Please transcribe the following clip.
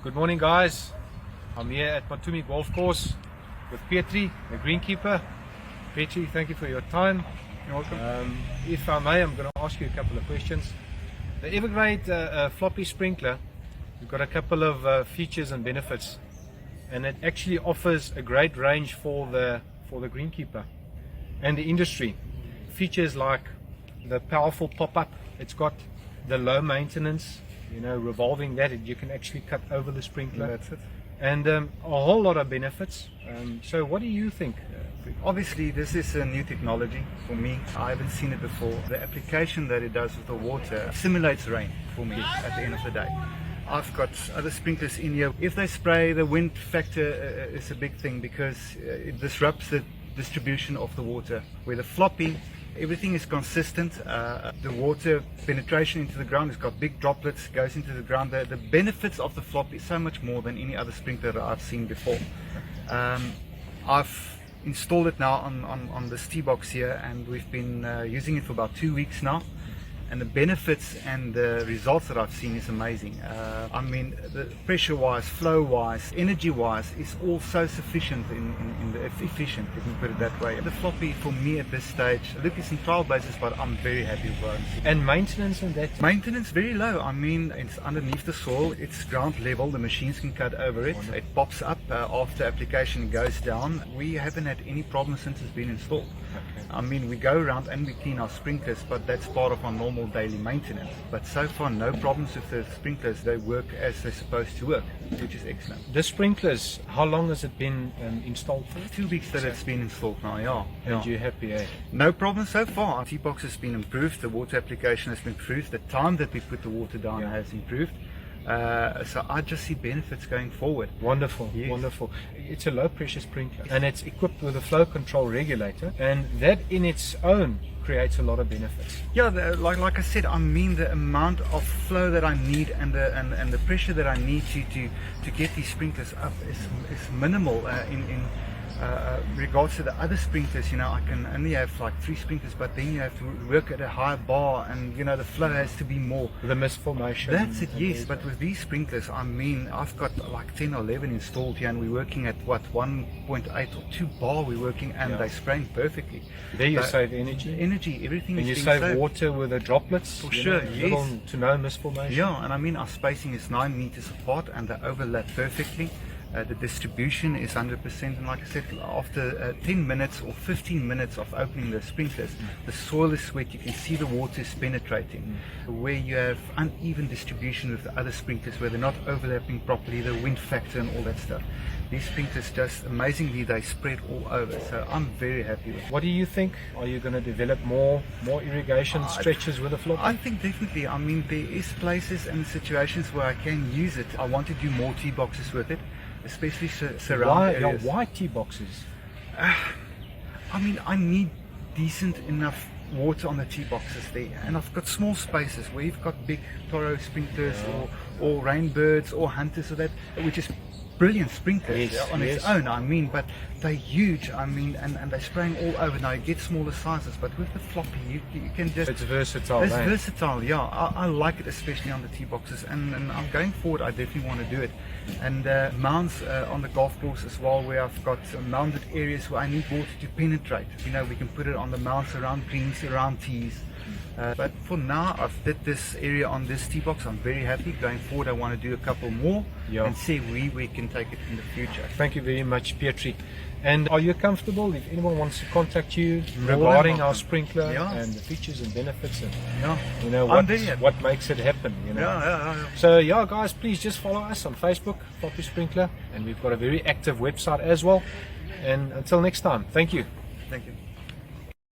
Good morning, guys. I'm here at Potomac Golf Course with Pietri, the greenkeeper. Pietri, thank you for your time. You're welcome. If I may, I'm going to ask you a couple of questions. The Everglade Floppy Sprinkler, we've got a couple of features and benefits, and it actually offers a great range for the greenkeeper and the industry. Features like the powerful pop-up. It's got the low maintenance, revolving that you can actually cut over the sprinkler. That's it. And a whole lot of benefits. So what do you think? Obviously, this is a new technology for me. I haven't seen it before. The application that it does with the water simulates rain for me at the end of the day. I've got other sprinklers in here. If they spray, the wind factor is a big thing because it disrupts the distribution of the water. With the floppy, everything is consistent. The water penetration into the ground has got big droplets, goes into the ground. The benefits of the floppy is so much more than any other sprinkler that I've seen before. I've installed it now on this tee box here, and we've been using it for about 2 weeks now. And the benefits and the results that I've seen is amazing. I mean, the pressure-wise, flow-wise, energy-wise, is all so sufficient in the efficient, if you put it that way. The floppy for me at this stage, look, it's in trial basis, but I'm very happy with it. And maintenance and that? Maintenance very low. I mean, it's underneath the soil, it's ground level, the machines can cut over it. Wonderful. It pops up after application goes down. We haven't had any problems since it's been installed. Okay. I mean, we go around and we clean our sprinklers, but that's part of our normal daily maintenance. But so far, no problems with the sprinklers. They work as they're supposed to work, which is excellent. The sprinklers, how long has it been installed for? 2 weeks that it's been installed now, yeah. And you're happy, eh? No problem so far. Our tee box has been improved, the water application has been improved, the time that we put the water down has improved. So I just see benefits going forward. Wonderful, yes. Wonderful. It's a low pressure sprinkler and it's equipped with a flow control regulator, and that in its own creates a lot of benefits. Yeah, like I said, I mean the amount of flow that I need and the pressure that I need to get these sprinklers up is minimal in regards to the other sprinklers. I can only have like 3 sprinklers, but then you have to work at a higher bar, and the flow has to be more. The mist formation. That's it, yes. But with these sprinklers, I mean, I've got like 10 or 11 installed here, and we're working at what, 1.8 or 2 bar we're working, and they're spraying perfectly. There you save energy. Everything And is you being save saved. water with the droplets. For sure, little yes. to no mist formation. Yeah, and I mean our spacing is 9 meters apart, and they overlap perfectly. The distribution is 100%, and like I said, after 10 minutes or 15 minutes of opening the sprinklers, the soil is wet, you can see the water is penetrating. Where you have uneven distribution with the other sprinklers, where they're not overlapping properly, the wind factor and all that stuff. These sprinklers just amazingly, they spread all over, so I'm very happy with it. What do you think? Are you going to develop more irrigation stretches with the floppy? I think definitely. I mean, there is places and situations where I can use it. I want to do more tee boxes with it, especially surround areas. Why tee boxes? I mean, I need decent enough water on the tee boxes there, and I've got small spaces where you've got big Toro sprinklers or Rainbirds or Hunters or that, which is brilliant sprinklers on its own, I mean, but they're huge, I mean, and they're spraying all over. Now you get smaller sizes, but with the floppy you can just... It's versatile. It's versatile, yeah. I like it, especially on the tee boxes, and I'm going forward, I definitely want to do it. And mounds on the golf course as well, where I've got mounded areas where I need water to penetrate. We can put it on the mounds around greens, around tees. But for now, I've did this area on this tee box. I'm very happy. Going forward, I want to do a couple more and see where we can take it in the future. Thank you very much, Pietri. And are you comfortable if anyone wants to contact you regarding our sprinkler and the features and benefits and what makes it happen? So guys, please just follow us on Facebook, Floppy Sprinkler, and we've got a very active website as well. And until next time, thank you. Thank you.